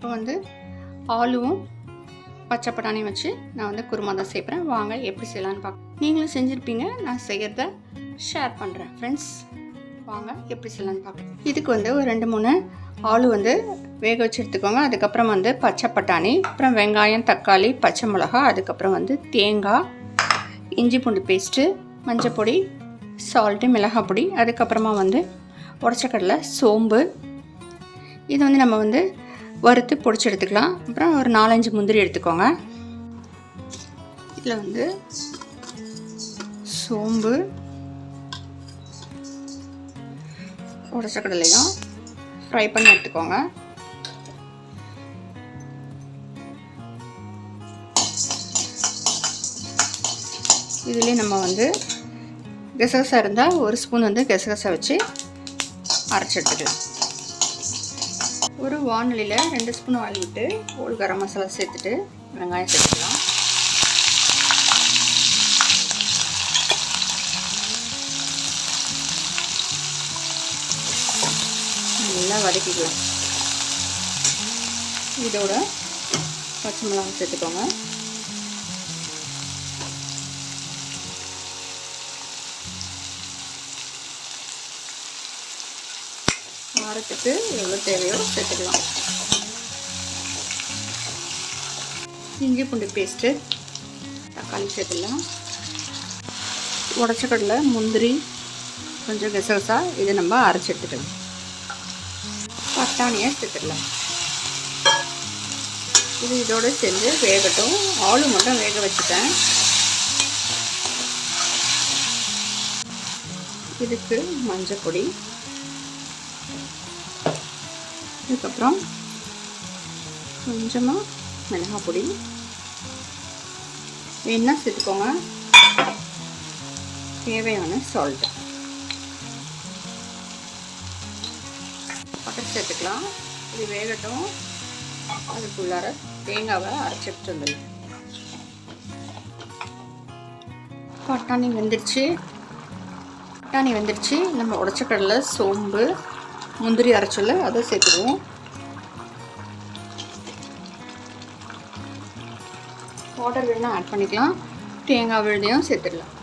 இப்போ வந்து ஆலுவும் பச்சை பட்டாணியும் வச்சு நான் வந்து குருமா தான் சேர்க்குறேன். வாங்க எப்படி செய்யலான்னு பார்க்க. நீங்களும் செஞ்சுருப்பீங்க, நான் செய்கிறத ஷேர் பண்ணுறேன் ஃப்ரெண்ட்ஸ். வாங்க எப்படி செய்யலான்னு பார்க்க. இதுக்கு வந்து ஒரு 2-3 ஆலு வந்து வேக வச்சு எடுத்துக்கோங்க. அதுக்கப்புறம் வந்து பச்சை பட்டாணி, அப்புறம் வெங்காயம், தக்காளி, பச்சை மிளகா, அதுக்கப்புறம் வந்து தேங்காய், இஞ்சி பூண்டு பேஸ்ட்டு, மஞ்சள் பொடி, சால்ட்டு, மிளகாய் பொடி, அதுக்கப்புறமா வந்து உடச்ச கடலை, சோம்பு. இது வந்து நம்ம வந்து வறுத்து பொடிச்சு எடுத்துக்கலாம். அப்புறம் ஒரு 4-5 முந்திரி எடுத்துக்கோங்க. இதில் வந்து சோம்பு, உடச்ச கடலையும் ஃப்ரை பண்ணி எடுத்துக்கோங்க. இதுலேயே நம்ம வந்து கசகசா இருந்தால் 1 ஸ்பூன் வந்து கசகசா வச்சு அரைச்சி எடுத்துக்கலாம். ஒரு வானலியில் 2 ஸ்பூன் ஆயில் விட்டு ஒரு கரம் மசாலா சேர்த்துட்டு வெங்காயம் சேர்த்துக்கலாம். நல்லா வதக்கிக்கலாம். இதோட பச்சை மிளகாய் சேர்த்துக்கோங்க. காரத்துக்கு எவ்வளோ தேவையோ சேர்த்துக்கலாம். இஞ்சி பூண்டு பேஸ்ட்டு, தக்காளி சேர்த்துக்கலாம். உடச்ச கடலை, முந்திரி, கொஞ்சம் கசகசா, இதை நம்ம அரைச்சி எடுத்துக்கலாம். பட்டாணியை சேர்த்துக்கலாம். இது இதோடு சேர்ந்து வேகட்டும். ஆலு மட்டும் வேக வச்சுட்டேன். இதுக்கு மஞ்சள் பொடி, அதுக்கப்புறம் கொஞ்சமாக மிளகாய் பொடி வேணா சேர்த்துக்கோங்க. தேவையான சால்ட்டு பக்கத்து சேர்த்துக்கலாம். இது வேகட்டும். அதுக்குள்ளார தேங்காவை அரைச்சிட்டு வந்துடலாம். பட்டாணி வெந்துருச்சு. நம்ம உடச்ச கடலை, சோம்பு, முந்திரி அரைச்சல அதை சேர்த்துடுவோம். வாட்டர் வேணால் ஆட் பண்ணிக்கலாம். தேங்காய் விழுதையும் சேர்த்துடலாம்.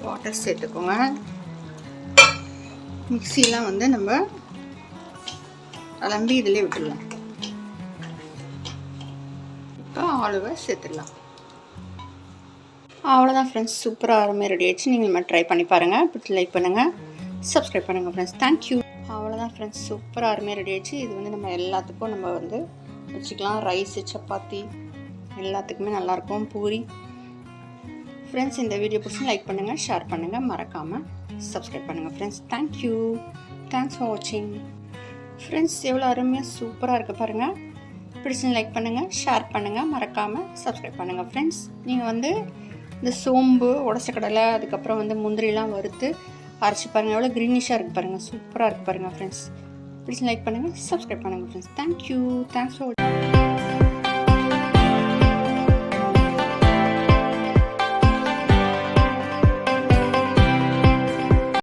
வாட்டர் சேர்த்துக்கோங்க. மிக்சிலாம் வந்து நம்ம அலம்பி இதிலே விட்டுடலாம். இப்போ ஆலுவை சேர்த்துடலாம். அவ்வளோதான் ஃப்ரெண்ட்ஸ், சூப்பராக அருமையாக ரெடி ஆகிடுச்சு. நீங்கள் மாதிரி ட்ரை பண்ணி பாருங்கள். பிடிச்சி லைக் பண்ணுங்கள், சப்ஸ்கிரைப் பண்ணுங்கள் ஃப்ரெண்ட்ஸ். தேங்க்யூ. அவ்வளோதான் ஃப்ரெண்ட்ஸ், சூப்பராக அருமையாக ரெடி ஆகிடுச்சு. இது வந்து நம்ம எல்லாத்துக்கும் நம்ம வந்து வச்சுக்கலாம். ரைஸு, சப்பாத்தி எல்லாத்துக்குமே நல்லாயிருக்கும். பூரி. ஃப்ரெண்ட்ஸ், இந்த வீடியோ பிடிச்சி லைக் பண்ணுங்கள், ஷேர் பண்ணுங்கள், மறக்காமல் சப்ஸ்கிரைப் பண்ணுங்கள் ஃப்ரெண்ட்ஸ். தேங்க்யூ. தேங்க்ஸ் ஃபார் வாட்சிங். ஃப்ரெண்ட்ஸ், எவ்வளோ அருமையாக சூப்பராக இருக்குது பாருங்கள். பிடிச்சி லைக் பண்ணுங்கள், ஷேர் பண்ணுங்கள், மறக்காமல் சப்ஸ்கிரைப் பண்ணுங்கள் ஃப்ரெண்ட்ஸ். நீங்கள் வந்து இந்த சோம்பு, உடச்ச கடலை, அதுக்கப்புறம் வந்து முந்திரிலாம் வறுத்து அரைச்சி பாருங்கள். எவ்வளோ க்ரீனிஷாக இருக்குது பாருங்கள். சூப்பராக இருக்குது பாருங்கள் ஃப்ரெண்ட்ஸ். பிடிச்சி லைக் பண்ணுங்கள், சப்ஸ்கிரைப் பண்ணுங்கள் ஃப்ரெண்ட்ஸ். தேங்க்யூ. தேங்க்ஸ் ஃபார் வாட்சிங்.